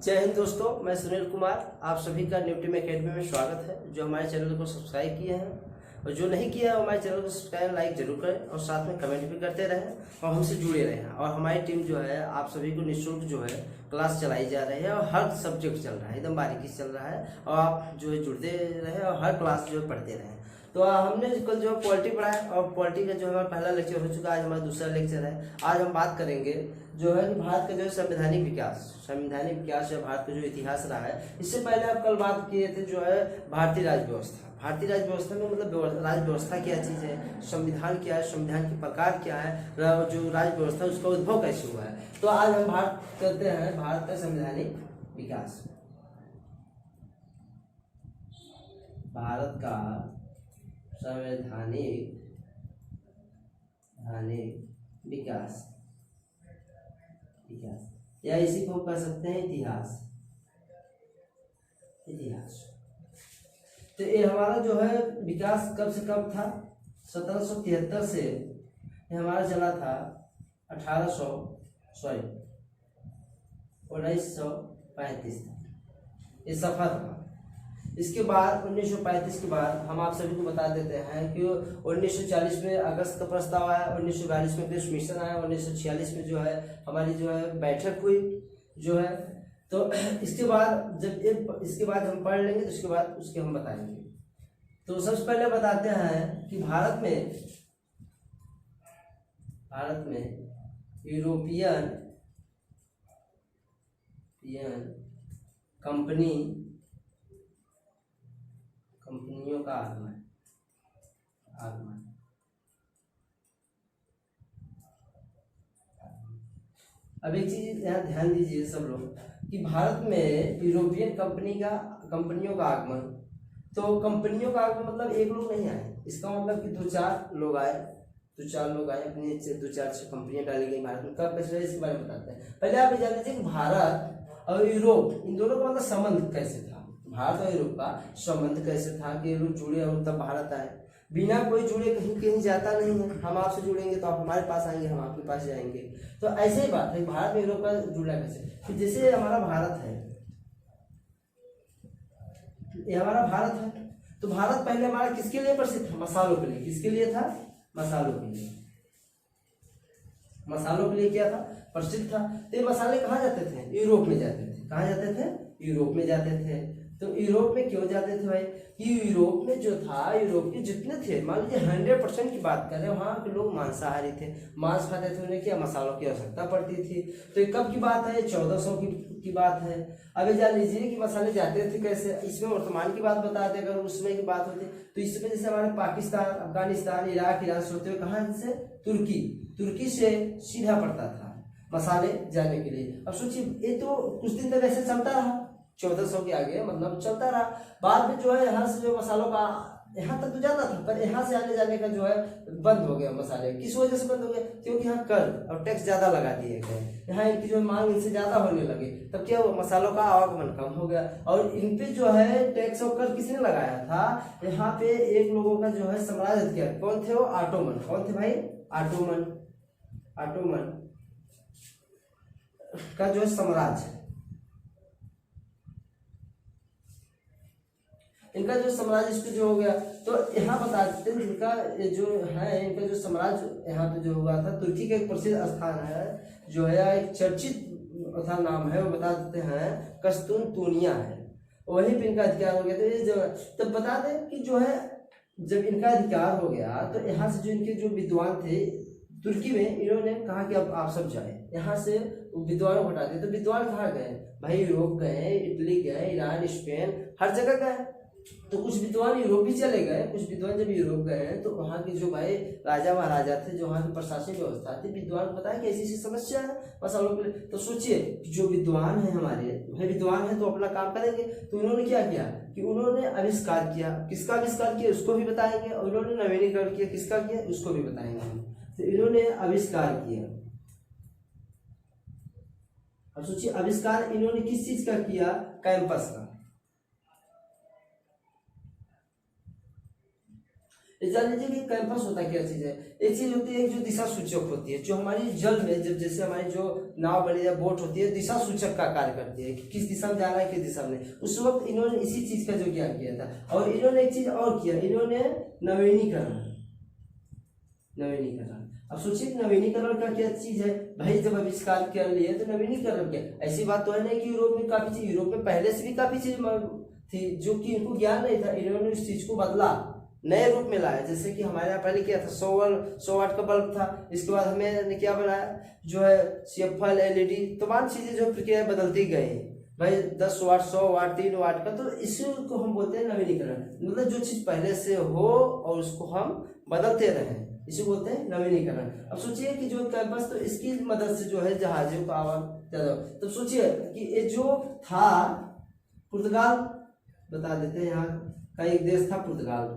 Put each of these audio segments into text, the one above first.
जय हिंद दोस्तों, मैं सुनील कुमार। आप सभी का न्यू टीम एकेडमी में स्वागत है। जो हमारे चैनल को सब्सक्राइब किए हैं और जो नहीं किया है वो हमारे चैनल को सब्सक्राइब लाइक जरूर करें और साथ में कमेंट भी करते रहें और हमसे जुड़े रहें। और हमारी टीम जो है आप सभी को निःशुल्क जो है क्लास चलाई जा रही है और हर सब्जेक्ट चल रहा है, एकदम बारीकी से चल रहा है और आप जो है जुड़ते रहें और हर क्लास जो है पढ़ते रहें। तो हमने कल जो है पॉलिटी पढ़ा है और पॉलिटी का जो हमारा पहला लेक्चर हो चुका है। आज हमारा दूसरा लेक्चर है। आज हम बात करेंगे जो है कि भारत का जो है संवैधानिक विकास या भारत का जो इतिहास रहा है। इससे पहले आप कल बात किए थे जो है भारतीय राज्य व्यवस्था में मतलब राज्य व्यवस्था क्या चीज़ है, संविधान क्या है, संविधान के प्रकार क्या है, जो राज्य व्यवस्था उसका उद्भव कैसे हुआ है। तो आज हम बात करते हैं भारत का संवैधानिक विकास। भारत का संवैधानिक विकास या इसी को कह सकते हैं इतिहास। तो ये हमारा जो है विकास कब से कब था? 1773 से ये हमारा चला था 1935 ये सफर था। इसके बाद 1935 के बाद हम आप सभी को बता देते हैं कि 1940 में अगस्त का प्रस्ताव आया, 1942 में कृष्ण मिशन आया, 1946 में जो है हमारी जो है बैठक हुई जो है। तो इसके बाद इसके बाद हम पढ़ लेंगे तो इसके बाद उसके हम बताएंगे। तो सबसे पहले बताते हैं कि भारत में यूरोपियन कंपनियों का आगमन। अब एक चीज यहाँ ध्यान दीजिए सब लोग कि भारत में यूरोपियन कंपनियों का आगमन। तो कंपनियों का आगमन मतलब एक लोग नहीं आए, इसका मतलब कि दो चार लोग आए अपनी 2-4 कंपनियां डाली गई भारत में। कब कैसे इसके बारे में बताते हैं। पहले आप ये जान लीजिए कि भारत और यूरोप इन दोनों का मतलब संबंध कैसे था। भारत और यूरोप का संबंध कैसे था कि ये लोग जुड़े और तब भारत आए। बिना कोई जुड़े कहीं जाता नहीं है। हम आपसे जुड़ेंगे तो आप हमारे पास आएंगे, हम आपके पास जाएंगे। तो ऐसे ही बात है, भारत में यूरोप का जुड़ा कैसे। तो जैसे हमारा भारत है, ये हमारा भारत है, तो भारत पहले हमारा किसके लिए प्रसिद्ध था? मसालों के लिए। किसके लिए था? मसालों के लिए क्या था? प्रसिद्ध था। तो ये मसाले कहाँ जाते थे? यूरोप में जाते थे। कहाँ जाते थे? यूरोप में जाते थे। तो यूरोप में क्यों जाते थे भाई? कि यूरोप में जो था, यूरोप के जितने थे, मान लीजिए 100% की बात करें, वहाँ के लोग मांसाहारी थे, मांस खाते थे, उन्हें क्या मसालों की आवश्यकता पड़ती थी। तो ये कब की बात है? 1400 की बात है। अब जान लीजिए कि मसाले जाते थे कैसे। इसमें वर्तमान की बात बता दें, अगर उसमें की बात होती तो इसमें जैसे हमारे पाकिस्तान, अफगानिस्तान, इराक, ईरान से होते हुए कहाँ से? तुर्की से सीधा पड़ता था मसाले जाने के लिए। अब सोचिए, ये तो कुछ दिन तक ऐसे चलता रहा, 1400 के आगे मतलब चलता रहा। बाद में जो है यहाँ से जो मसालों का यहाँ तक तो जाता था, पर यहाँ से आने जाने का जो है बंद हो गया मसाले। किस वजह से बंद हो गया? क्योंकि यहाँ कर और टैक्स ज्यादा लगा दिए गए, यहाँ इनकी जो मांग इनसे ज्यादा होने लगी। तब क्या हुआ? मसालों का आवागमन कम हो गया और इन पे जो है टैक्स और कर किसने लगाया था? यहाँ पे एक लोगों का जो है साम्राज्य किया। कौन थे वो? ऑटोमन। कौन थे भाई? ऑटोमन का जो है साम्राज्य, इनका जो साम्राज्य इसको जो हो गया। तो यहाँ बता देते हैं इनका जो है, इनका जो साम्राज्य यहाँ पे जो हुआ था, तुर्की का एक प्रसिद्ध स्थान है जो है, एक चर्चित था नाम है, वो बता देते हैं कस्तूनतुनिया है, वहीं पे इनका अधिकार हो गया। तो ये जो तब बता दें कि जो है जब इनका अधिकार हो गया तो यहाँ से जो इनके जो विद्वान थे तुर्की में, इन्होंने कहा कि अब आप सब जाए, यहाँ से विद्वानों को हटा दिए। तो विद्वान कहाँ गए भाई? यूरोप गए, इटली गए, ईरान, स्पेन, हर जगह गए। तो कुछ विद्वान यूरोप भी चले गए। कुछ विद्वान जब यूरोप गए तो वहाँ के जो भाई राजा महाराजा थे, जो वहाँ की प्रशासनिक व्यवस्था थी, विद्वान को बताया कि ऐसी ऐसी समस्या है मसालों के लिए। तो सोचिए जो विद्वान है हमारे भाई, विद्वान है तो अपना काम करेंगे। तो उन्होंने क्या किया कि उन्होंने आविष्कार किया। किसका आविष्कार किया उसको भी बताएंगे, और उन्होंने नवीनीकरण किया। किसका किया उसको भी बताएंगे हम। तो इन्होंने आविष्कार किया। अब सोचिए आविष्कार इन्होंने किस चीज का किया? कैंपस का। ये जान लीजिए कि कैंपस होता क्या चीज है। एक चीज होती है जो दिशा सूचक होती है, जो हमारी जल में जब जैसे हमारी जो नाव बनी या बोट होती है दिशा सूचक का कार्य करती है कि किस दिशा में जाना है किस दिशा में। उस वक्त इन्होंने इसी चीज का जो ज्ञान किया था। और इन्होंने एक चीज और किया, इन्होंने नवीनीकरण। अब सोचिए नवीनीकरण का क्या चीज है भाई, जब आविष्कार कर लिए तो नवीनीकरण क्या, ऐसी बात तो है नहीं कि यूरोप में काफी चीज, यूरोप में पहले से भी काफी चीज थी जो कि इनको ज्ञान नहीं था, इन्होंने उस चीज को बदला, नए रूप में लाया। जैसे कि हमारे यहाँ पहले क्या था, 100 वाट का बल्ब था, इसके बाद हमें क्या बनाया जो है CFL LED, तमाम चीजें जो प्रक्रिया बदलती गई भाई, 10 वाट 100 वाट 3 वाट का, तो इसी को हम बोलते हैं नवीनीकरण। मतलब जो चीज पहले से हो और उसको हम बदलते रहें, इसे बोलते हैं नवीनीकरण। अब सोचिए कि जो कैंपस, तो इसकी मदद से जो है जहाजों का आवागमन, तो सोचिए कि ये जो था पुर्तगाल, बता देते हैं यहाँ का एक देश था पुर्तगाल।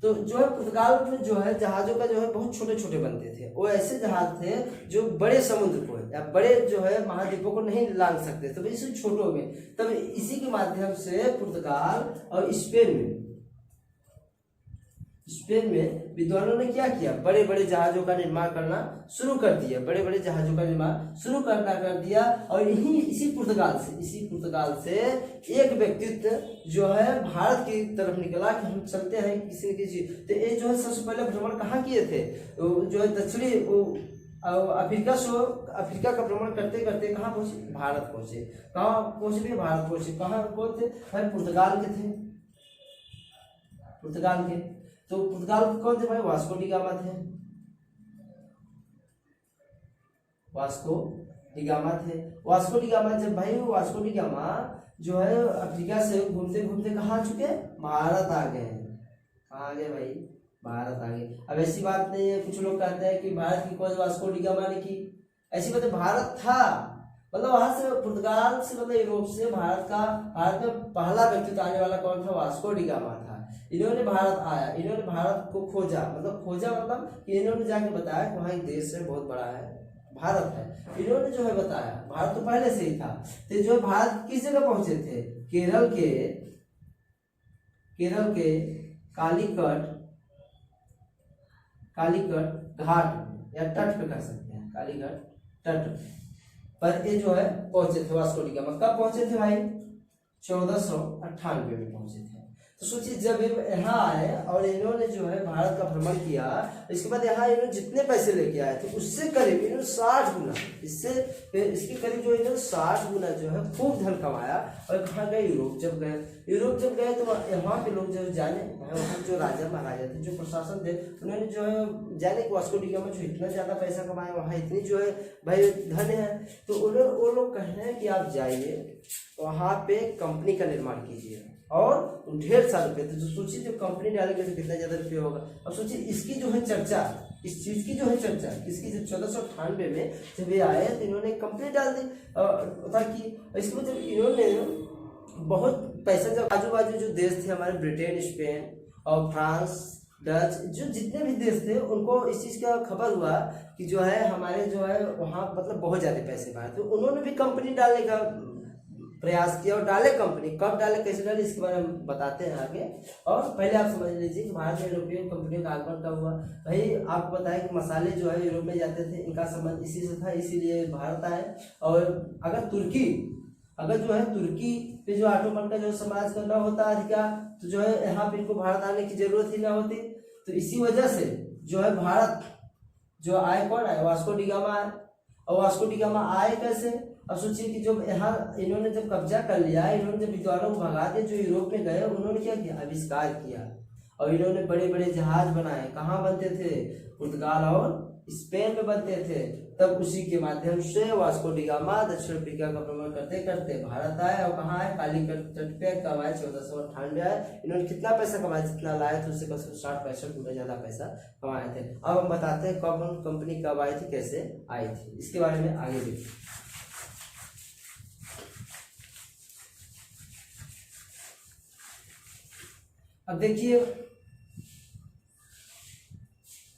तो जो है पुर्तगाल में जो है जहाजों का जो है बहुत छोटे छोटे बनते थे, वो ऐसे जहाज थे जो बड़े समुद्र को या बड़े जो है महाद्वीपों को नहीं लांग सकते, तो इसे छोटों में, तब इसी के माध्यम से पुर्तगाल और स्पेन में विद्वानों ने क्या किया, बड़े बड़े जहाजों का निर्माण करना शुरू कर दिया, बड़े बड़े जहाजों का निर्माण शुरू करना कर दिया। और इसी पुर्तगाल से एक व्यक्तित्व जो है भारत की तरफ निकला कि हम चलते हैं किसी न किसी। तो ये जो है सबसे पहले भ्रमण कहाँ किए थे, जो है दक्षिणी अफ्रीका का भ्रमण करते करते कहाँ पहुंचे, भारत पहुंचे। कहाँ पहुंचे भी, भारत पहुंचे। कहाँ कौन थे, पुर्तगाल के थे, पुर्तगाल के। तो पुर्तगाल कौन थे भाई, वास्को डी गामा थे, वास्को डी गामा थे। वास्को डी गामा जब भाई वास्को डी गामा जो है अफ्रीका से घूमते घूमते कहाँ चुके, भारत आ गए। कहाँ आ गए भाई, भारत आ गए। अब ऐसी बात नहीं है, कुछ लोग कहते हैं कि भारत की खोज वास्को डी गामा ने की, ऐसी बात है, भारत था, मतलब वहां से पुर्तगाल से, मतलब यूरोप से भारत में पहला व्यक्तित्व आने वाला कौन था, वास्को डी गामा था। इन्होंने भारत आया, इन्होंने भारत को खोजा, मतलब कि इन्होंने जाके बताया कि वहाँ एक देश है बहुत बड़ा है, भारत है। इन्होंने जो है बताया, भारत तो पहले से ही था। तो जो है भारत किस जगह पहुंचे थे, केरल के कालीकट घाट या तट पे कर सकते हैं, कालीकट तट पर ये जो है पहुंचे थे वास्को डी गामा। कब पहुंचे थे भाई, 1498 में पहुंचे थे। तो सोचिए जब यहाँ आए और इन्होंने जो है भारत का भ्रमण किया, इसके बाद यहाँ इन्होंने जितने पैसे लेके आए थे उससे करीब इन्होंने 60 गुना, इसके करीब जो इन्होंने 60 गुना जो है खूब धन कमाया। और कहाँ गए, यूरोप जब गए तो यहाँ पे लोग जो जाने, वहाँ जो राजा महाराजा थे, जो प्रशासन थे, उन्होंने जो है जाने कि वास्को डी गामा जो इतना ज्यादा पैसा कमाया, वहाँ इतनी जो है भाई धन है, तो वो लोग कह रहे हैं कि आप जाइए वहाँ पे कंपनी का निर्माण कीजिए और ढेर सारे रुपये। तो सोचिए जब कंपनी डालेंगे तो कितना ज्यादा रुपये होगा। अब सोचिए इसकी जो है चर्चा, इस चीज की जो है चर्चा इसकी जब 1498 में जब ये आए तो इन्होंने कंपनी डाल दी ताकि इसके बाद जब इन्होंने बहुत पैसा, जब आजू बाजू जो देश थे हमारे, ब्रिटेन, स्पेन और फ्रांस, डच, जो जितने भी देश थे उनको इस चीज का खबर हुआ कि जो है हमारे जो है वहाँ मतलब बहुत ज्यादा पैसे बाहर, तो उन्होंने भी कंपनी डालने का प्रयास किया और डाले कंपनी। कब डाले, कैसे डाले, इसके बारे में बताते हैं आगे। और पहले आप समझ लीजिए कि भारत में यूरोपियन कंपनियों का आगमन कब हुआ। भाई आपको बताया कि मसाले जो है यूरोप में जाते थे, इनका संबंध इसी से था, इसीलिए भारत आए। और अगर जो है तुर्की पे जो ऑटोमन का जो समाज करना होता अधिकार, तो जो है यहाँ पे इनको भारत आने की जरूरत ही ना होती। तो इसी वजह से जो है भारत जो आए, कौन आए, वास्को डी गामा आए। और वास्को डी गामा आए कैसे, अब सोचिए कि जब यहाँ इन्होंने जब कब्जा कर लिया, इन्होंने जब विद्वानों को भगा दिया जो यूरोप में गए, उन्होंने क्या किया, आविष्कार किया और इन्होंने बड़े बड़े जहाज बनाए। कहाँ बनते थे, पुर्तगाल और स्पेन में बनते थे। तब उसी के माध्यम से वास्को डी गामा दक्षिण अफ्रीका का भ्रमण करते करते भारत आए। और कहाँ आए, कालीकट तट पे कब आए, 1498 आए। इन्होंने कितना पैसा कमाया, जितना लाए थे उससे 60-65 गुना ज्यादा पैसा कमाए थे। अब हम बताते हैं कब कंपनी कब आई थी, कैसे आई थी, इसके बारे में आगे देखिए। अब देखिए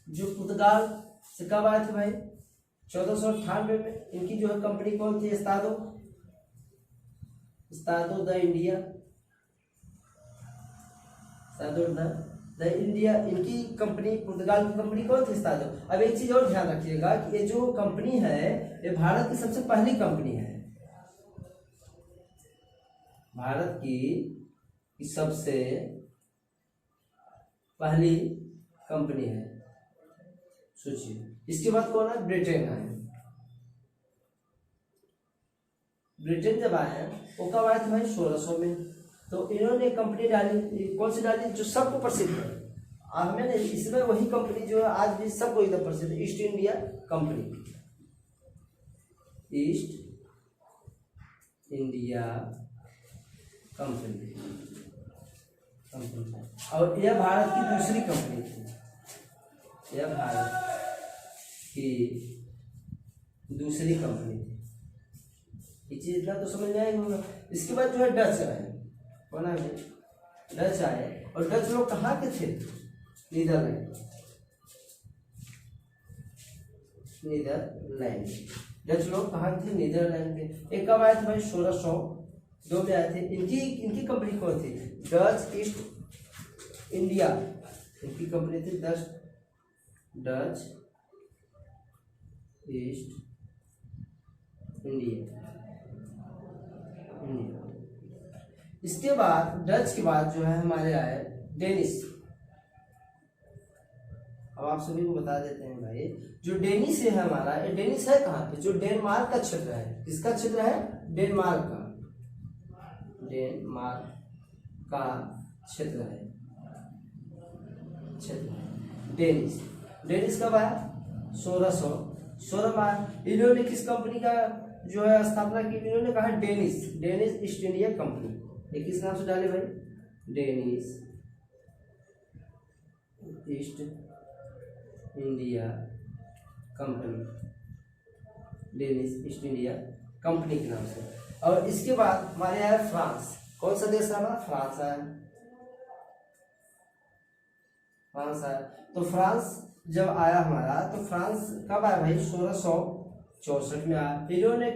जो पुर्तगाल से कब आए थे भाई, 1498 में। इनकी जो है कंपनी कौन थी, एस्तादो द इंडिया, एस्तादो द द इंडिया, इनकी कंपनी पुर्तगाल की कंपनी कौन थी उस्ताद? अब एक चीज और ध्यान रखिएगा कि ये जो कंपनी है ये भारत की सबसे पहली कंपनी है, भारत की सबसे पहली कंपनी है। सोचिए, इसके बाद कौन है? ब्रिटेन आए। ब्रिटेन जब आए वो कब आए थे भाई? 1600 में। तो इन्होंने कंपनी डाली, कौन सी डाली? जो सबको प्रसिद्ध है, हमें नहीं, इसमें वही कंपनी जो है आज भी सबको एकदम प्रसिद्ध, east India company, east India company. और यह भारत की दूसरी कंपनी थी, यह भारत की दूसरी कंपनी थी। ये चीज इतना तो समझ में आएगा। इसके बाद जो है डच आए, कौन है? डच आए। और डच लोग कहाँ के थे? Netherlands, Netherlands. डच लोग कहाँ के थे? नीदरलैंड के। एक कब आए थे भाई? 1602 में आए थे। इनकी कंपनी कौन थी? डच ईस्ट इंडिया, इनकी कंपनी थी डच ईस्ट इंडिया। इसके बाद डच के बाद जो है हमारे आए डेनिश। अब आप सभी को बता देते हैं भाई, जो डेनिश है हमारा, ये डेनिश है कहाँ पे? जो डेनमार्क का क्षेत्र है। किसका क्षेत्र है? डेनमार्क का, डेनमार्क का क्षेत्र है, क्षेत्र डेनिश। डेनिश कब आया? 1616 में आया। इन्होंने किस कंपनी का जो है स्थापना की? इन्होंने कहा डेनिश ईस्ट इंडिया कंपनी। ये किस नाम से डाले भाई? Danish east India company, Danish east India company के नाम से। और इसके बाद हमारे आया फ्रांस। कौन सा देश आया? फ्रांस आया, फ्रांस आया। तो फ्रांस जब आया हमारा, तो फ्रांस कब आया भाई? 1664 में आया। इन्होंने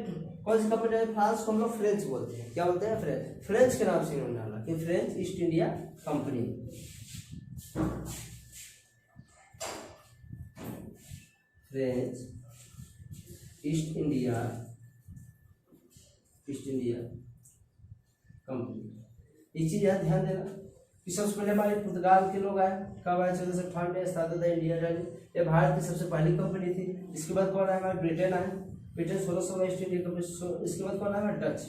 कौन सी कंपनी है? फ्रांस को हम लोग फ्रेंच बोलते हैं। क्या बोलते हैं? फ्रेंच के नाम से इन्होंने डाला कि French east India company, French east India company. ये चीज है ध्यान देना कि सबसे पहले हमारे पुर्तगाल के लोग आए। कब आए? 1458 में स्थापित इंडिया डाली। ये भारत की सबसे पहली कंपनी थी। इसके बाद कौन आया? हमारे ब्रिटेन आए। ब्रिटेन 1600 में ईस्ट इंडिया कंपनी। इसके बाद कौन आया? डच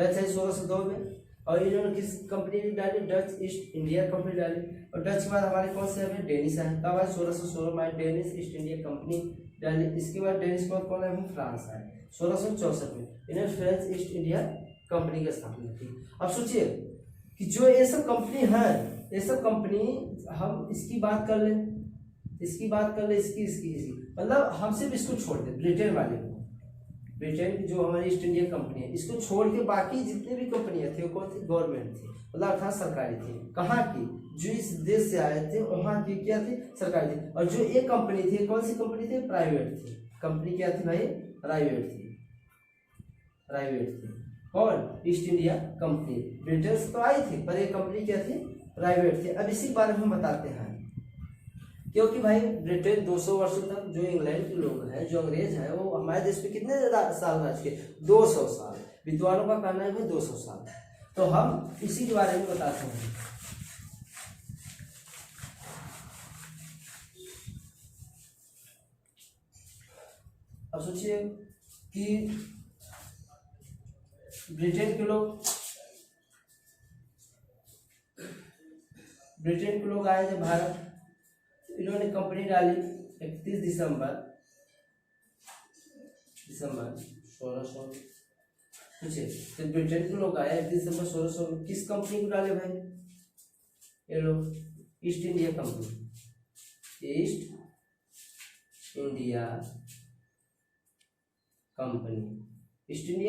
है 1602 में। और इन्होंने किस कंपनी डाली? डच ईस्ट इंडिया कंपनी डाली। और डच के बाद हमारे कौन से है? डेनिश आए। कब आए? 1616 में डेनिश ईस्ट इंडिया कंपनी डाली। इसके बाद डेनिश के बाद कौन आया? फ्रांस आए 1664 में। इन्होंने फ्रेंच ईस्ट इंडिया कंपनी की स्थापना की। अब सोचिए कि जो ये सब कंपनी है, ये सब कंपनी, हम इसकी बात कर ले, इसकी मतलब हम सिर्फ इसको छोड़ दे, ब्रिटेन वाले को, ब्रिटेन की जो हमारी ईस्ट इंडिया कंपनी है, इसको छोड़ के बाकी जितने भी कंपनियां थी वो कौन थी? गवर्नमेंट थी, मतलब अर्थात सरकारी थी। कहाँ की? जो इस देश से आए थे वहाँ की क्या थी? सरकारी थी। और जो एक कंपनी थी, कौन सी कंपनी थी? प्राइवेट थी। कंपनी क्या थी भाई? प्राइवेट थी। और ईस्ट इंडिया कंपनी ब्रिटेन से तो आई थी, पर ये कंपनी क्या थी? प्राइवेट थी। अब इसी बारे में हम बताते हैं, क्योंकि भाई ब्रिटेन 200 वर्षों तक, जो इंग्लैंड के लोग हैं, जो अंग्रेज हैं, वो हमारे देश पे कितने साल राज किए? 200 साल। विद्वानों का कहना है भाई 200 साल। तो हम इसी के बारे में बताते हैं। अब सोचिए कि ब्रिटेन के लोग आए जब भारत, इन्होंने कंपनी डाली 31 दिसंबर 1600। पूछे तो ब्रिटेन के लोग आए 31 दिसंबर 1600 में। किस कंपनी को डाले भाई? ये लोग east India company, east India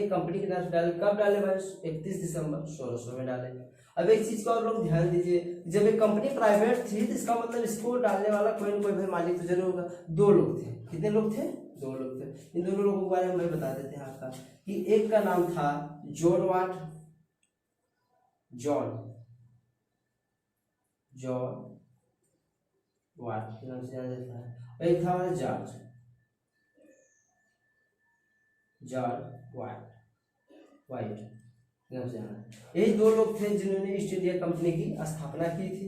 company के नाम से डाले। कब डाले भाई? 31 दिसंबर 1600 में डाले। अब एक चीज का और लोग ध्यान दीजिए, जब एक कंपनी प्राइवेट थी तो इसका मतलब इसको डालने वाला कोई ना कोई भाई मालिक तो जरूर होगा। 2 लोग थे। कितने लोग थे? 2 लोग थे। इन दोनों लोगों के बारे में मैं बता देते हैं आपका कि एक का नाम था जॉन जॉन वाट के नाम से जाना जाता है। और एक था हमारा जॉर्ज वाइट के नाम से जाना। यही दो लोग थे जिन्होंने ईस्ट इंडिया कंपनी की स्थापना की थी।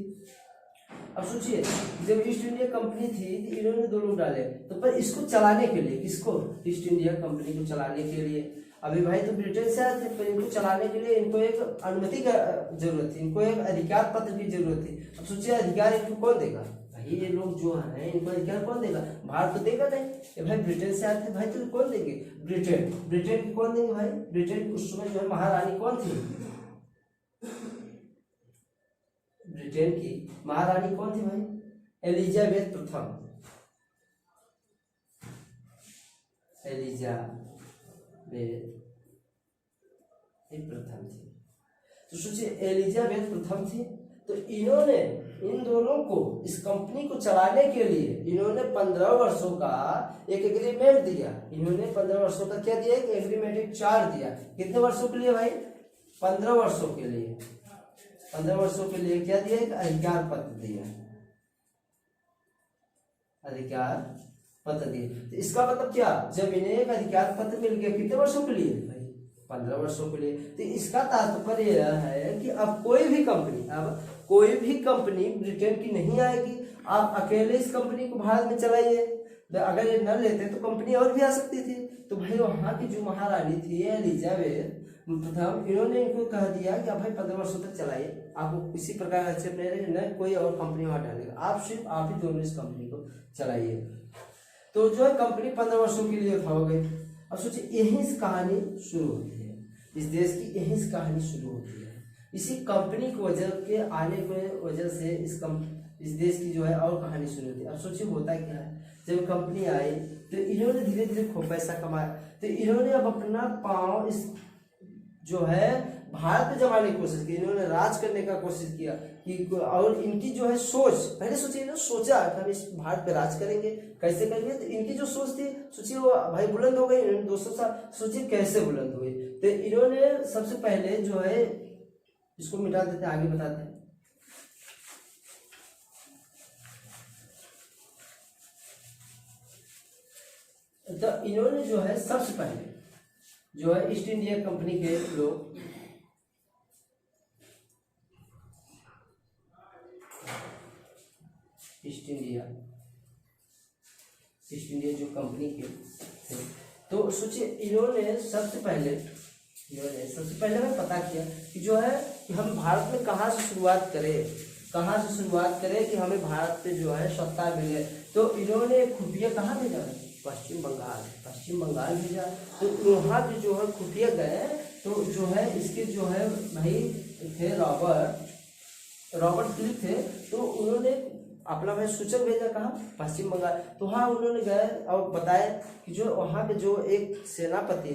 अब सोचिए, जब ईस्ट इंडिया कंपनी थी तो इन्होंने दो लोग डाले, तो पर इसको चलाने के लिए, किसको, ईस्ट इंडिया कंपनी को चलाने के लिए, अभी भाई तो ब्रिटेन से आए थे, पर इनको चलाने के लिए इनको एक अनुमति का जरूरत थी, इनको एक अधिकार पत्र की जरूरत थी। अब सोचिए अधिकार इनको कौन देगा, भाई ये लोग जो है इनको अधिकार कौन देगा, भारत तो देगा नहीं। ये भाई ब्रिटेन से आए थे भाई, तो कौन देंगे, ब्रिटेन की कौन देंगे भाई, ब्रिटेन उस समय जो है महारानी कौन थी, ब्रिटेन की महारानी कौन थी भाई, एलिजाबेथ प्रथम, प्रथम थी। तो सोचिए एलिजाबेथ प्रथम थी, तो इन्होंने इन दोनों को इस कंपनी को चलाने के लिए इन्होंने 15 वर्षों का एक एग्रीमेंट दिया। इन्होंने 15 वर्षों का क्या दिया, एक एग्रीमेंट, एक चार्ट दिया। कितने वर्षों के लिए भाई, 15 वर्षों के लिए। 15 वर्षों के लिए क्या दिया, एक अधिकार पत्र दिया, अधिकार पत्र दिए। तो इसका मतलब क्या, जब इन्हें एक अधिकार पत्र मिल गया कितने वर्षों के लिए भाई, 15 वर्षों के लिए। तो इसका तात्पर्य यह है कि अब कोई भी कंपनी ब्रिटेन की नहीं आएगी। आप अकेले इस कंपनी को भारत में चलाइए, अगर ये न लेते तो कंपनी और भी आ सकती थी। तो भाई वहां की जो महारानी थी एलिजाबेथ प्रथम, इन्होंने इनको कह दिया कि आप भाई 15 वर्षों तक चलाइए, आपको किसी प्रकार से न कोई और कंपनी वहां डालेगा, आप सिर्फ आप ही दोनों इस कंपनी को चलाइए। तो जो है कंपनी 15 वर्षों के लिए हो गई। अब सोचिए यहीं से कहानी शुरू होती है, इस देश की यहीं से कहानी शुरू होती है। इसी कंपनी की वजह के आने की वजह से इस देश की जो है और कहानी शुरू होती है। अब सोचिए होता क्या है, जब कंपनी आई तो इन्होंने धीरे धीरे खूब पैसा कमाया, तो इन्होंने अब अपना पांव इस जो है भारत पे जमाने की कोशिश की, इन्होंने राज करने का कोशिश किया कि, और इनकी जो है सोच, पहले सोचिए इन्होंने सोचा कि हम इस भारत पे राज करेंगे, कैसे करेंगे। तो इनकी जो सोच थी, सोचिए वो भाई बुलंद हो गई 200 साल, सोचिए कैसे बुलंद हुई। तो इन्होंने सबसे पहले जो है, इसको मिटा देते हैं, आगे बताते हैं। तो इन्होंने जो है सबसे पहले जो है ईस्ट इंडिया कंपनी के लोग ईस्ट इंडिया जो कंपनी के थे, तो सोचिए इन्होंने सबसे पहले मैं पता किया कि जो है कि हम भारत में कहाँ से शुरुआत करें कि हमें भारत पे जो है सत्ता मिले। तो इन्होंने खुफिया कहाँ भेजा, पश्चिम बंगाल भेजा। तो वहाँ के जो है खुफिया गए, तो जो है इसके जो है भाई थे रॉबर्ट क्लिफ थे, तो उन्होंने अपना भाई सूचक भेजा कहाँ, पश्चिम बंगाल। तो वहाँ उन्होंने गए और बताया कि जो वहाँ के जो एक सेनापति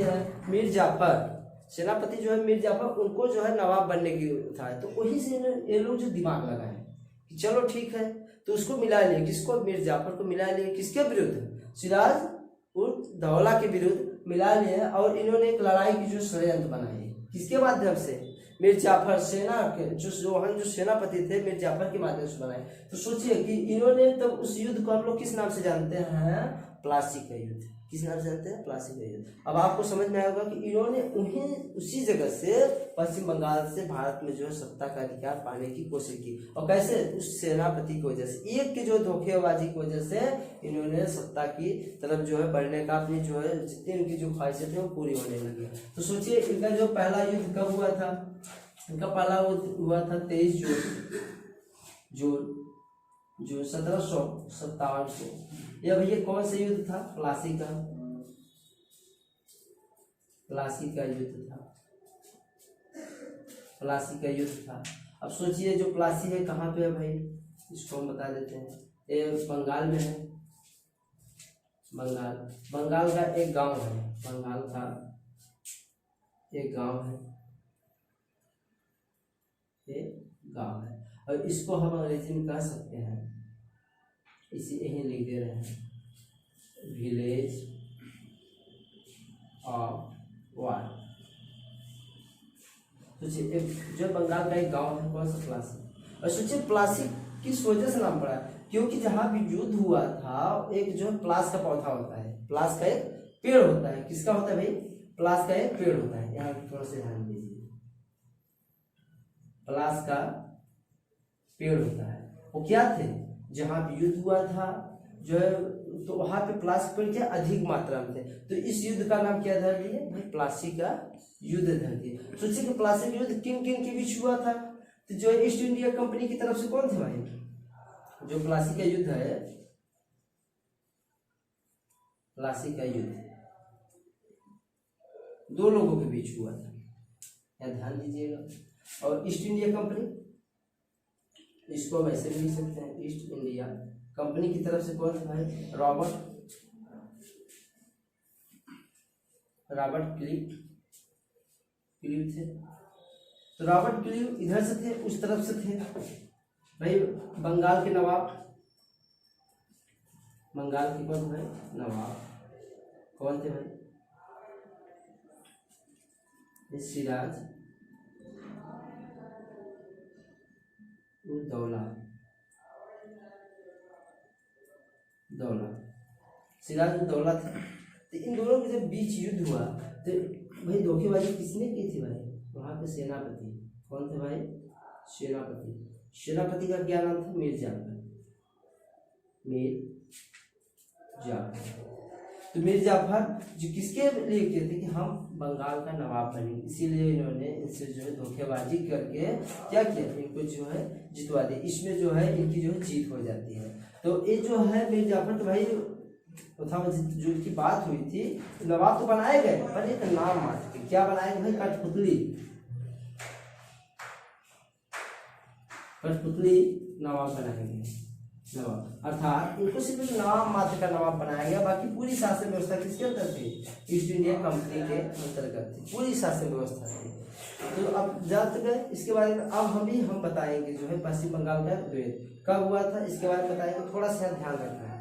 है मीर जाफर, उनको जो है नवाब बनने की था। तो वहीं से ये लोग जो दिमाग लगाए कि चलो ठीक है, तो उसको मिला लिए, किसको, मीर जाफर को मिला लिए, किसके विरुद्ध, सिराज उद दौला के विरुद्ध मिला लिए। और इन्होंने एक लड़ाई की जो षड्यंत्र बनाई, किसके माध्यम से, मीर जाफर सेना के जो सेनापति थे मीर जाफर के माध्यम से बनाए। तो सोचिए कि इन्होंने तब उस युद्ध को हम लोग किस नाम से जानते हैं, प्लासी का युद्ध। किस नाम से जानते हैं, प्लासी का युद्ध। अब आपको समझ में आएगा कि इन्होंने उसी जगह से पश्चिम बंगाल से भारत में जो है सत्ता का अधिकार पाने की कोशिश की, और कैसे, उस सेनापति की वजह से, एक के जो धोखेबाजी की वजह से इन्होंने सत्ता की तरफ जो है बढ़ने का, अपनी जो है जितनी उनकी जो ख्वाहिशें थी वो पूरी होने लगी। तो सोचिए इनका जो पहला युद्ध कब हुआ था, इनका पहला हुआ था 23 जून 1757 को। यह भैया कौन सा युद्ध था, प्लासी का युद्ध था। अब सोचिए जो प्लासी है कहाँ पे है भाई, इसको हम बता देते हैं, ये बंगाल में है। बंगाल का एक गांव है, और इसको हम अंग्रेजी में कह सकते हैं, इसी यही लिख दे रहे हैं, विलेज ऑफ वार। तो सोचिए एक जो बंगाल का एक गांव है, कौन सा, प्लासी। और सोचिए प्लासी किस वजह से नाम पड़ा, क्योंकि जहां भी युद्ध हुआ था एक जो प्लास का पौधा होता है, प्लास का एक पेड़ होता है। किसका होता है भाई, प्लास का एक पेड़ होता है। यहाँ थोड़ा सा ध्यान दीजिए, प्लास का पेड़ होता है। वो क्या थे, जहां भी युद्ध हुआ था जो है, तो वहां पे प्लास पेड़ क्या अधिक मात्रा में थे, तो इस युद्ध का नाम क्या धर दिए भाई, प्लासी का युद्ध धर दिए। सोचिए कि प्लासी का युद्ध किन किन के बीच हुआ था, तो जो ईस्ट इंडिया कंपनी की तरफ से कौन थे भाई, जो प्लासी का युद्ध है, प्लासी का युद्ध दो लोगों के बीच हुआ था, यहाँ ध्यान दीजिएगा। और ईस्ट इंडिया कंपनी, इसको हम ऐसे भी लिख सकते हैं, ईस्ट इंडिया कंपनी की तरफ से कौन थे भाई, रॉबर्ट क्लीव थे। तो रॉबर्ट क्लीव इधर से थे, उस तरफ से थे भाई। बंगाल के नवाब, बंगाल के कौन थे भाई, नवाब कौन थे भाई, सिराज दौला, सिराज दौला थे। तो इन दोनों के जब बीच युद्ध हुआ तो भाई धोखेबाजी किसने की थी भाई, वहां के सेनापति कौन थे भाई, सेनापति का क्या नाम था, मीर जाफर। तो मीर जाफर जो किसके लिए किए थे कि हम बंगाल का नवाब बनेंगे, इसीलिए इन्होंने इनसे जो है धोखेबाजी करके क्या किया, इनको जो है जितवा दिया। इसमें जो है इनकी जो है जीत हो जाती है। तो ये जो है मीर जाफर, तो भाई जो इनकी बात हुई थी, नवाब तो बनाए गए पर एक नाम मात्र के, क्या बनाए गए भाई, कठपुतली नवाब बनाए गए, नवाब अर्थात इनको सिर्फ नाम मात्र का नवाब बनाया गया, बाकी पूरी शासन व्यवस्था किसके अंदर थी, ईस्ट इंडिया कंपनी के अंतर्गत थी, पूरी शासन व्यवस्था थी। तो अब जान चुके हैं इसके बारे में। अब हम बताएंगे जो है पश्चिम बंगाल का द्वैत कब हुआ था, इसके बारे में बताएंगे, थोड़ा सा ध्यान रखना है।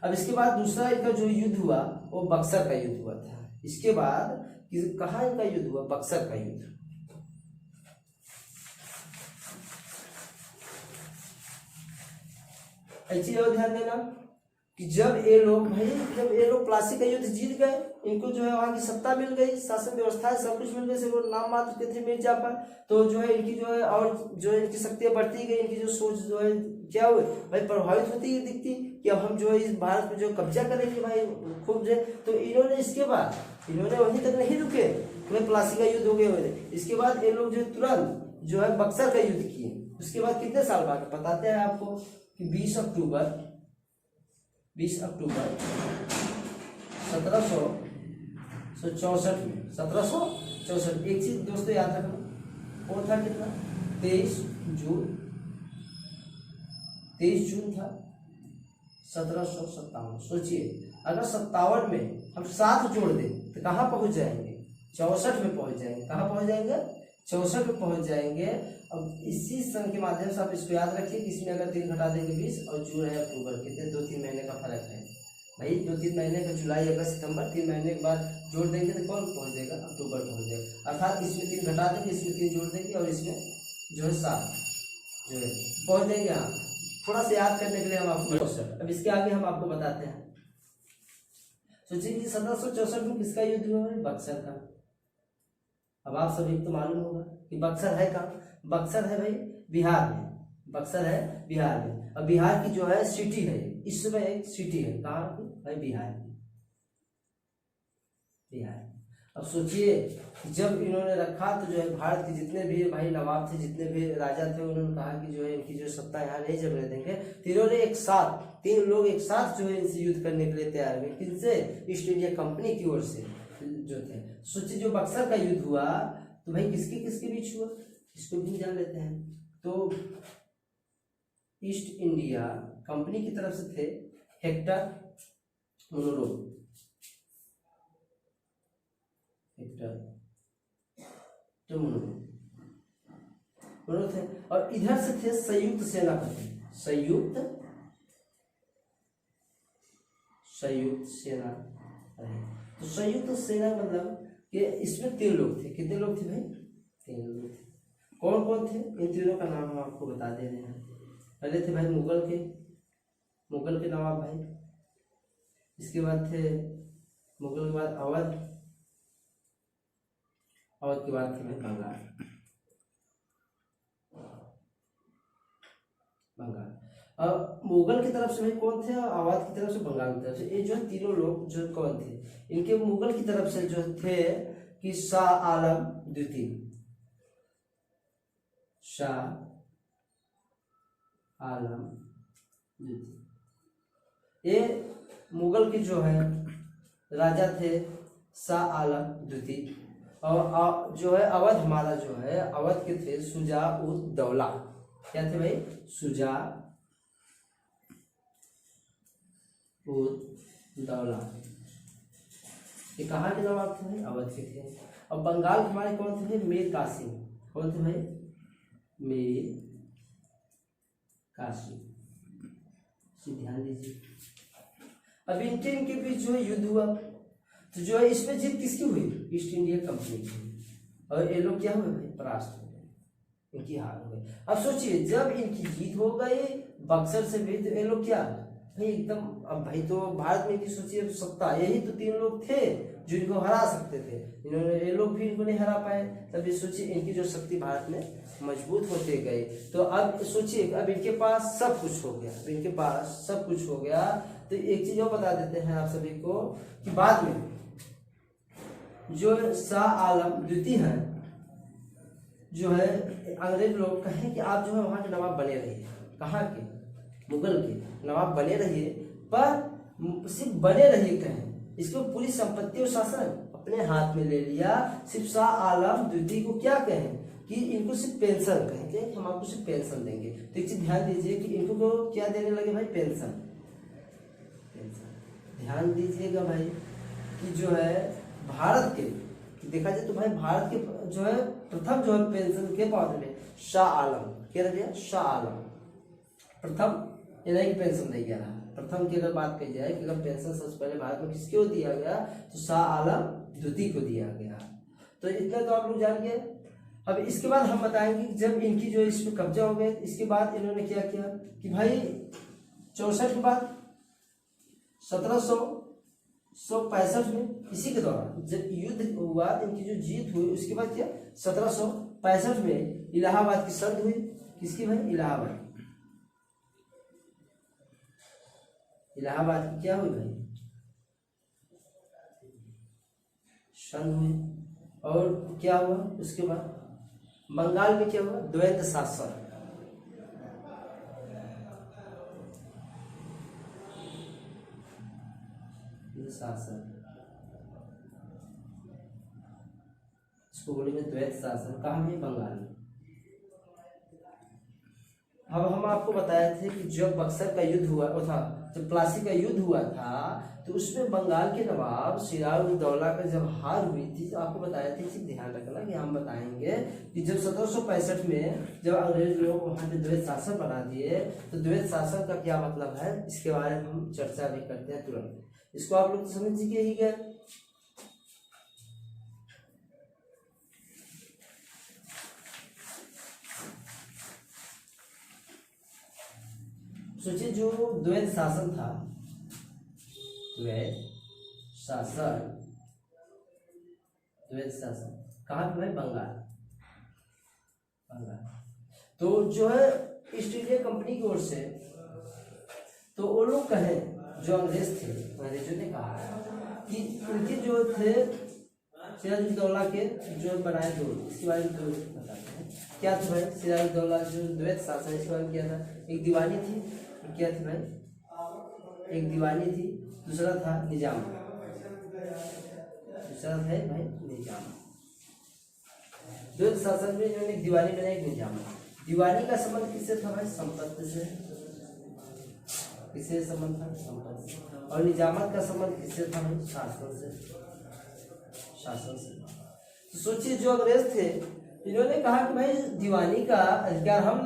अब इसके बाद दूसरा इनका जो युद्ध हुआ वो बक्सर का युद्ध हुआ था। इसके बाद कहाँ इनका युद्ध हुआ, बक्सर का युद्ध। अच्छी और ध्यान देना कि जब ये लोग प्लासी का युद्ध जीत गए, इनको जो है वहां की सत्ता मिल गई, शासन व्यवस्था सब कुछ मिल गई, सिर्फ नाम मात्र के थे मीर जाफर। तो जो है इनकी जो है और जो इनकी शक्तियां बढ़ती गई, इनकी जो सोच जो है क्या हुई भाई, प्रभावित होती दिखती कि अब हम जो है इस भारत में जो कब्जा करेंगे भाई खूब जो। तो इन्होंने इसके बाद वहीं तक नहीं रुके, तो प्लासी का युद्ध हो गया। इसके बाद ये लोग जो तुरंत जो है बक्सर का युद्ध किए। उसके बाद कितने साल बाद बताते हैं आपको कि 20 अक्टूबर 1764 एक चीज दोस्तों याद रखना, वो था कितना, 23 जून था 1757। सोचिए अगर 57 में हम 7 जोड़ दें तो कहाँ पहुंच जाएंगे, 64 में पहुंच जाएंगे। कहाँ पहुंच जाएंगे, 64 में पहुंच जाएंगे। अब इसी सन के माध्यम से आप इसको याद रखिए कि इसमें अगर 3 घटा देंगे 20 और जून है अक्टूबर, कितने 2-3 महीने का फर्क है भाई, 2-3 महीने का, जुलाई अगस्त सितंबर 3 महीने के बाद जोड़ देंगे तो कौन पहुंच जाएगा, अक्टूबर पहुंच जाएगा। अर्थात इसमें 3 घटा देंगे, इसमें 3 जोड़ देंगे और इसमें जो है 7 जो है पहुंच जाएंगे। हाँ थोड़ा सा याद करने के लिए हम आपको, अब इसके आगे हम आपको बताते हैं। सोचिए कि 1764 में किसका युद्ध हुआ है, बक्सर का। अब आप सभी को मालूम होगा कि बक्सर है कहाँ, बक्सर है भाई बिहार में, बक्सर है बिहार में। अब बिहार की जो है सिटी है, इस समय एक सिटी है कहाँ की भाई, बिहार की, बिहार। अब सोचिए जब इन्होंने रखा तो जो है भारत के जितने भी भाई नवाब थे, जितने भी राजा थे, उन्होंने कहा कि जो है इनकी जो सत्ता यहाँ नहीं जमने देंगे। तीनों ने एक साथ, 3 लोग एक साथ जो है इनसे युद्ध करने के लिए तैयार हुए। किनसे, ईस्ट इंडिया कंपनी की ओर से जो थे। सोचिए जो बक्सर का युद्ध हुआ तो भाई किसके किसके बीच हुआ, इसको भी जान लेते हैं। तो ईस्ट इंडिया कंपनी की तरफ से थे हेक्टर मोनरो थे, और इधर से थे संयुक्त सेनापति, संयुक्त सेना। तो संयुक्त सेना मतलब कि इसमें 3 लोग थे। कितने लोग थे भाई, तीन लोग थे। कौन कौन थे? इन तीनों का नाम हम आपको बता दे रहे हैं। पहले थे भाई मुगल के नवाब भाई। इसके बाद थे मुगल के बाद अवध के बाद थे भाई बंगाल। अब मुगल की तरफ से भाई कौन थे और अवध की तरफ से बंगाल की तरफ से, ये जो तीनों लोग जो कौन थे? इनके मुगल की तरफ से जो थे कि शाह आलम द्वितीय, शाह आलम द्वितीय। ये मुगल के जो है राजा थे शाह आलम द्वितीय। और जो है अवध हमारा जो है अवध के थे शुजा उद दौला। क्या थे भाई? शुजा उद दौला। ये कहाँ के नवाब थे भाई? अवध के थे। और बंगाल के हमारे कौन थे? मीर कासिम। कौन थे भाई? मीर कासिम। ध्यान दीजिए। अब इनके बीच जो है युद्ध हुआ, तो जो है इसमें जीत किसकी हुई? ईस्ट इंडिया कंपनी की। और ये लोग क्या हुए भाई? परास्त हो गए, इनकी हार हो गई। अब सोचिए जब इनकी जीत हो गई बक्सर से भी, तो ये लोग क्या भाई एकदम, अब भाई तो भारत में की सोचिए सत्ता, यही तो तीन लोग थे जो इनको हरा सकते थे। इन्होंने, ये लोग भी इनको नहीं हरा पाए। तब ये सोचिए इनकी जो शक्ति भारत में मजबूत होते गए। तो अब सोचिए अब इनके पास सब कुछ हो गया, अब इनके पास सब कुछ हो गया। तो एक चीज और बता देते हैं आप सभी को कि बाद में जो शाह आलम द्वितीय है, जो है अंग्रेज लोग कहें कि आप जो है वहां के नवाब बने रहिए। कहाँ के? मुगल के नवाब बने रहिए, पर सिर्फ बने रहिए कहें, इसको पूरी संपत्ति और शासन अपने हाथ में ले लिया। सिर्फ शाह आलम द्वितीय को क्या कहें कि इनको सिर्फ पेंशन कहें कि हम आपको सिर्फ पेंशन देंगे। तो एक चीज ध्यान दीजिए कि इनको को क्या देने लगे भाई? पेंशन। ध्यान दीजिएगा भाई कि जो है भारत के देखा जाए तो भाई भारत के जो है प्रथम जो है पेंशन के पास में शाह आलम क्या रह गया? शाह आलम प्रथम इन्हीं की पेंशन दे गया। प्रथम की अगर बात कही जाए कि अगर पेंशन सबसे पहले भारत में किसको दिया गया, तो शाह आलम द्वितीय को दिया गया। तो इतना तो आप लोग जान गए। अब इसके बाद हम बताएंगे जब इनकी जो इस पर कब्जा हो गया, इसके बाद इन्होंने क्या किया कि भाई 64 के बाद 1765 में इसी के दौरान जब युद्ध हुआ, इनकी जो जीत हुई, उसके बाद क्या 1765 में इलाहाबाद की संधि हुई। किसकी भाई? इलाहाबाद की क्या हुई भाई? संधि हुई। और क्या हुआ उसके बाद? बंगाल में क्या हुआ? द्वैत शासन। शासन इसको बोलेंगे द्वैत शासन। कहाँ में? बंगाल में। अब हम आपको बताए थे कि जब बक्सर का युद्ध हुआ था, जब प्लासी का युद्ध हुआ था, तो उसमें बंगाल के नवाब सिराजुद्दौला का जब हार हुई थी, तो आपको बताया था कि ध्यान रखना कि हम बताएंगे कि जब 1765 में जब अंग्रेज लोग वहां पे द्वैत शासन बना दिए, तो द्वैत शासन का क्या मतलब है इसके बारे में हम चर्चा भी करते हैं तुरंत। इसको आप लोग समझ के ही गए। सोचिए जो द्वैत शासन था, द्वैत शासन कहाँ पे भाई? बंगाल। तो जो है ईस्ट इंडिया कंपनी की ओर से, तो वो लोग कहे जो अंग्रेज थे, अंग्रेजों ने कहा कि उनके जो थे सिराजुद्दौला के जो बनाए दो, इसके बारे में बताते हैं। क्या था भाई? सिराजुद्दौला जो द्वैत शासन, इसके बारे में क्या था? एक दीवानी थी, क्या थी भाई? एक दीवानी थी, दूसरा था निजाम, दूसरा था भाई निजाम। द्वैत शासन में इन्होंने एक दीवानी बनाई, एक निजाम। दीवानी का संबंध किससे था भाई? संपत्ति से। किससे संबंध था? संपत्ति से। और निजामत का संबंध किससे था भाई? शासन से। तो सोचिए जो अंग्रेज थे, इन्होंने कहा कि भाई दीवानी का अधिकार हम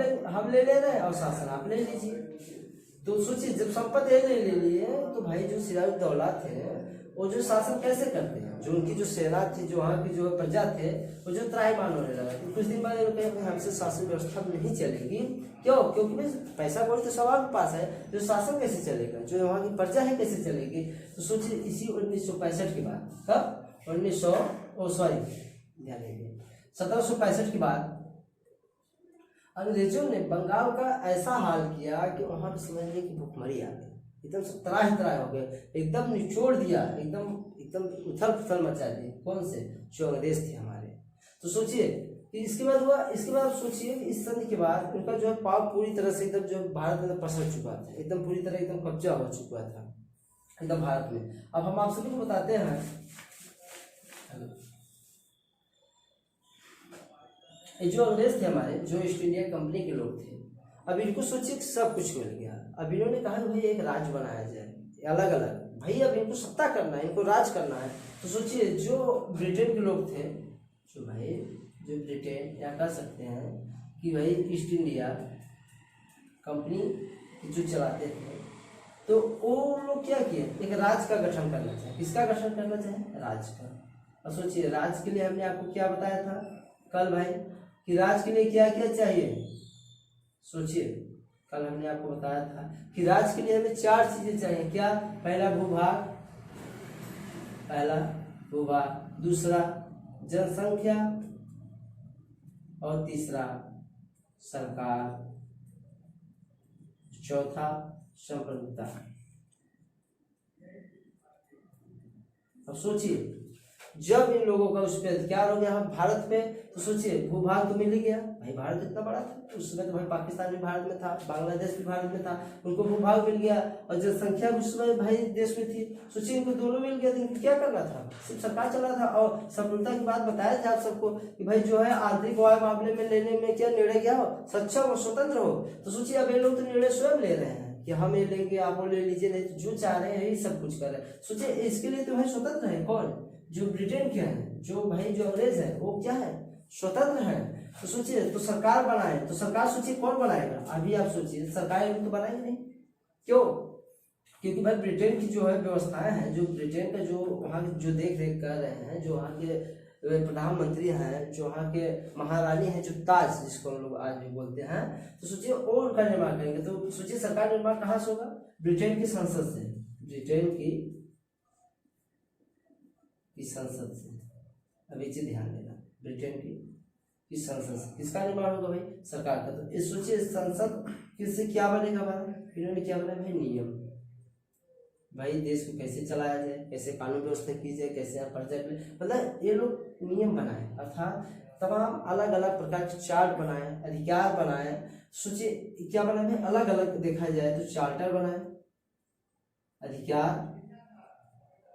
ले रहे हैं और शासन आप ले लीजिए। तो सोचिए जब संपत्ति ले लिए तो भाई जो सिराजुद्दौला थे वो जो शासन कैसे करते हैं, जो उनकी जो सेना थी, जो वहाँ की जो प्रजा थे, वो जो त्राहिमाम होने लगा। तो कुछ दिन बाद हमसे शासन व्यवस्था नहीं चलेगी। क्यों? क्योंकि भाई पैसा कौड़ी तो सवाल के पास है, जो शासन कैसे चलेगा, जो वहाँ की प्रजा है कैसे चलेगी। तो सोचिए इसी 1965 के बाद, कब 1765 के बाद अंग्रेजों ने बंगाल का ऐसा हाल किया कि वहां पे समझने की भूखमरी आ गई, एकदम से त्राहि त्राहि हो गए, एकदम निचोड़ दिया, एकदम एकदम उथल पुथल मचा दी। कौन से? जो अंग्रेज थे हमारे। तो सोचिए कि इसके बाद हुआ, इसके बाद सोचिए इस संधि के बाद उनका जो है पाव पूरी तरह से एकदम जो भारत में पसर चुका था, एकदम पूरी तरह एकदम कब्जा हो चुका था एकदम भारत में। अब हम आप सभी को बताते हैं, ये जो अंग्रेज थे हमारे, जो ईस्ट इंडिया कंपनी के लोग थे, अब इनको सोचिए सब कुछ मिल गया। अब इन्होंने कहा भाई एक राज्य बनाया जाए अलग अलग, भाई अब इनको सत्ता करना है, इनको राज करना है। तो सोचिए जो ब्रिटेन के लोग थे, जो भाई जो ब्रिटेन या कह सकते हैं कि भाई ईस्ट इंडिया कंपनी जो चलाते थे, तो वो लोग क्या किए, एक राज्य का गठन करना चाहे। किसका गठन करना चाहे? राज्य का। और सोचिए राज्य के लिए हमने आपको क्या बताया था कल भाई, कि राज्य के लिए क्या क्या चाहिए। सोचिए कल हमने आपको बताया था कि राज्य के लिए हमें 4 चीजें चाहिए। क्या? पहला भूभाग, दूसरा जनसंख्या, और तीसरा सरकार, चौथा संप्रभुता। अब सोचिए जब इन लोगों का उस पर अधिकार हो गया हम भारत पे, तो सोचिए भूभाग तो मिल ही गया, भाई भारत इतना बड़ा था उस समय, तो भाई पाकिस्तान भी भारत में था, बांग्लादेश भी भारत में था, उनको भूभाग मिल गया, और जनसंख्या भी उस समय भाई देश में थी। सोचिए इनको दोनों मिल गया, तो इनको क्या करना था? सिर्फ सरकार चला था। और संप्रभुता की बात बताया था आप सबको कि भाई जो है आंतरिक मामले में लेने में क्या निर्णय क्या हो, सक्षम और स्वतंत्र हो। तो सोचिए अब ये लोग तो निर्णय स्वयं ले रहे हैं कि हम ये लेंगे, आप ले लीजिए, नहीं जो चाह रहे हैं यही सब कुछ कर रहे हैं। सोचिए इसके लिए तो भाई स्वतंत्र है कौन? जो ब्रिटेन के हैं, जो भाई जो अंग्रेज है, वो क्या है? स्वतंत्र है। तो सोचिए तो सरकार बनाए, तो सरकार सोचिए कौन बनाएगा? अभी आप सोचिए सरकार तो बनाएगी नहीं। क्यों? क्योंकि भाई ब्रिटेन की जो है व्यवस्थाएं हैं, जो ब्रिटेन का जो वहाँ जो देख रेख कर रहे हैं, जो वहाँ के प्रधानमंत्री हैं, जो वहाँ के महारानी हैं, जो ताज जिसको हम लोग आज भी बोलते हैं, तो सोचिए वो उनका निर्माण करेंगे। तो सोचिए सरकार निर्माण कहाँ से होगा? ब्रिटेन की संसद से, ब्रिटेन की संसद से। अब एक चीज ध्यान देना, ब्रिटेन की संसद से किसका निर्माण होगा? भाई सरकार का। तो इस सोचिए संसद किससे क्या बनेगा हमारा? इन्होंने क्या बनाया भाई? नियम, भाई देश को कैसे चलाया जाए, कैसे कानून व्यवस्था की जाए, कैसे प्रजा के लिए, मतलब ये लोग नियम बनाए, अर्थात तमाम अलग अलग प्रकार के चार्ट बनाए, अधिकार बनाए। सोचिए क्या बनाए भाई? अलग अलग देखा जाए तो चार्टर बनाए, अधिकार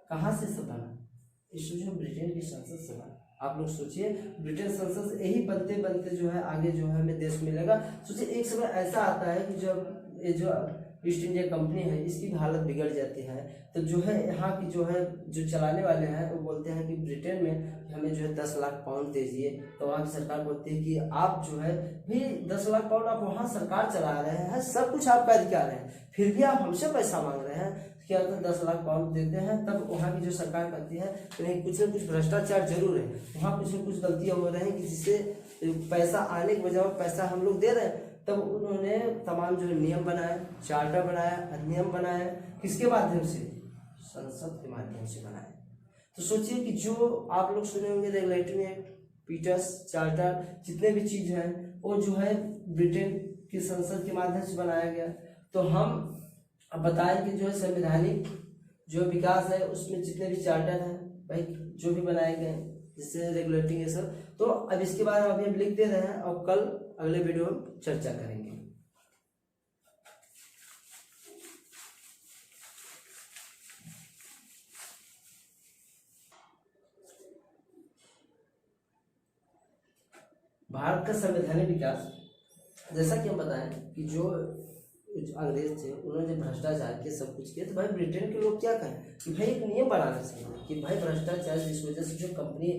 कहाँ से सब बना? इस जो ब्रिटेन की संसद से बना। आप लोग सोचिए ब्रिटेन संसद से यही बनते बनते जो है आगे जो है हमें देश मिलेगा। सोचिए एक समय ऐसा आता है कि जब ये जो ईस्ट इंडिया कंपनी है इसकी भी हालत बिगड़ जाती है, तो जो है यहाँ की जो है जो चलाने वाले हैं वो बोलते हैं कि ब्रिटेन में हमें जो है 10 लाख पाउंड दीजिए। तो वहाँ की सरकार बोलती है कि आप जो है भी 10 लाख पाउंड आप वहाँ सरकार चला रहे हैं, सब कुछ आपका अधिकार है, फिर भी आप हमसे पैसा मांग रहे हैं। क्या होता है? 10 लाख पाउंड देते हैं, तब वहाँ की जो सरकार करती है नहीं कुछ न कुछ भ्रष्टाचार जरूर है, वहाँ कुछ न कुछ गलतियाँ हो रही हैं कि जिससे पैसा आने के बजाय पैसा हम लोग दे रहे हैं। तब उन्होंने तमाम जो नियम बनाए, चार्टर बनाया, अधिनियम बनाया, किसके माध्यम से? संसद के माध्यम से बनाए। तो सोचिए कि जो आप लोग सुने होंगे रेगुलेटरी एक्ट, पीटर्स चार्टर, जितने भी चीज हैं वो जो है ब्रिटेन की संसद के माध्यम से बनाया गया। तो हम अब बताएं कि जो है संवैधानिक जो विकास है उसमें जितने भी चार्टर हैं भाई जो भी बनाए गए जिससे रेगुलेटिंग ये सब, तो अब इसके बारे में अभी हम लिख दे रहे हैं और कल अगले वीडियो में चर्चा करेंगे। भारत का संवैधानिक विकास, जैसा कि हम बताएं कि जो जो अंग्रेज थे उन्होंने जब भ्रष्टाचार किया, सब कुछ किया, तो भाई ब्रिटेन के लोग क्या कहें कि भाई एक नियम बनाना चाहिए कि भाई भ्रष्टाचार जिस वजह से जो कंपनी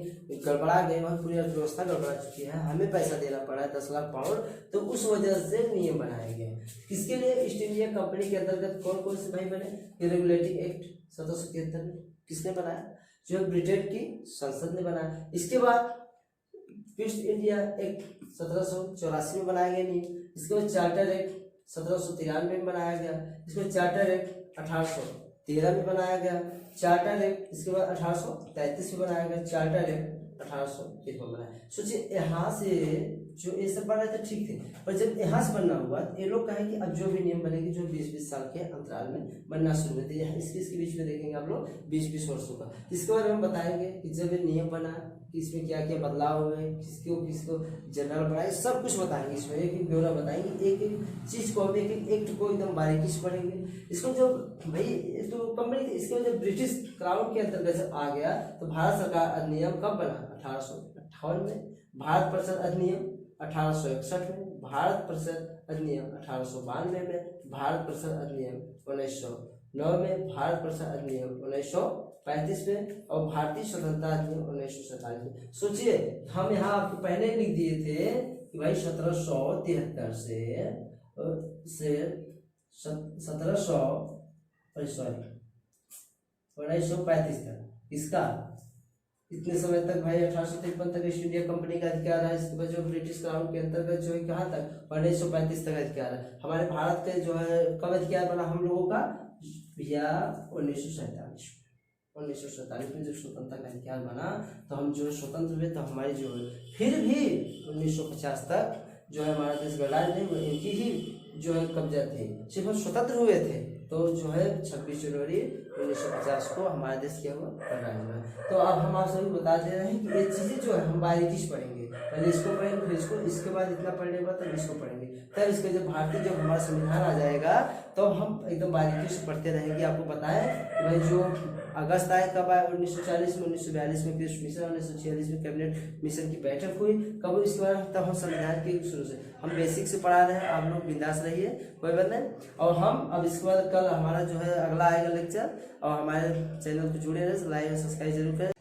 गड़बड़ा गई, वहाँ पूरी अर्थव्यवस्था गड़बड़ा चुकी है, हमें पैसा देना पड़ा है 10 लाख पाउंड, तो उस वजह से नियम बनाए गए। किसके लिए? ईस्ट इंडिया कंपनी के अंतर्गत कौन कौन से भाई बने? रेगुलेटिंग एक्ट 1773 में किसने बनाया? जो ब्रिटेन की संसद ने बनाया। इसके बाद ईस्ट इंडिया एक्ट 1784 में बनाया गया नियम। इसके बाद चार्टर एक्ट 1793 में बनाया गया। इसके बाद चार्टर एक्ट 1813 में बनाया गया। चार्टर एक्ट इसके बाद 1833 में बनाया गया। चार्टर एक्ट 1801 में बनाया। सोचिए यहाँ से जो ये सब बन रहे थे ठीक थे, पर जब यहाँ से बनना हुआ तो ये लोग कहें कि अब जो भी नियम बनेंगे जो 20-20 साल के अंतराल में बनना शुरू हुए थे, यहाँ इसके बीच में देखेंगे आप लोग 20-20 वर्षों का। इसके बारे में बताएंगे कि जब ये नियम बना कि इसमें क्या क्या बदलाव हुए, किसको जनरल बनाए, सब कुछ बताएंगे। इसमें एक एक ब्यौरा बताएंगे, एक एक चीज को, एक एक एक्ट को एकदम बारीकी से पढ़ेंगे। इसको जो भाई तो कंपनी, इसके जब ब्रिटिश क्राउन के अंतर्गत आ गया तो भारत सरकार अधिनियम कब बना? 1858 में। भारत परिषद अधिनियम 1861 में। भारत परिषद अधिनियम 1892 में। भारत परिषद अधिनियम 1909 में। भारत परिषद अधिनियम 1935 में। और भारतीय स्वतंत्रता अधिनियम 1947 में। सोचिए हम यहाँ आपको पहले लिख दिए थे कि भाई 1773 से 1935 तक इसका, इतने समय तक भाई 1853 तक ईस्ट इंडिया कंपनी का अधिकार है। इसके बाद जो ब्रिटिश क्राउन के अंतर्गत जो है कहाँ तक? 1935 तक अधिकार है। हमारे भारत के जो है कब अधिकार बना हम लोगों का? भैया 1947 में जब स्वतंत्रता का अधिकार बना तो हम जो स्वतंत्र हुए, तो हमारी जो है फिर भी 1950 तक जो है हमारा देश गणराज्य नहीं हुआ, इनकी ही जो है कब्जा थे। सिर्फ हम स्वतंत्र हुए थे तो जो है 26 जनवरी 1950 को हमारा देश क्या हुआ? गणराज्य हुआ। तो अब हम आप सभी बता दे रहे हैं कि ये चीजें जो है हम बारीकी से पढ़ेंगे। पहले इसको पढ़ेंगे, फिर इसको, इसके बाद इतना पढ़ने के बाद तब इसको पढ़ेंगे। तब इसके जब भारतीय जब हमारा संविधान आ जाएगा तो हम एकदम बारीकी से पढ़ते रहेंगे। आपको बताएं कि भाई जो अगस्त आए कब आए? 1940 में। 1942 में क्रिस्ट मिशन। 1946 में कैबिनेट मिशन की बैठक हुई। कब? इसके बाद तब हम संविधान के शुरू से हम बेसिक से पढ़ा रहे हैं। आप लोग बिंदास रहिए, कोई बात नहीं। और हम अब इसके बाद कल हमारा जो है अगला आएगा लेक्चर, और हमारे चैनल को जुड़े रहे, लाइक और सब्सक्राइब जरूर करें।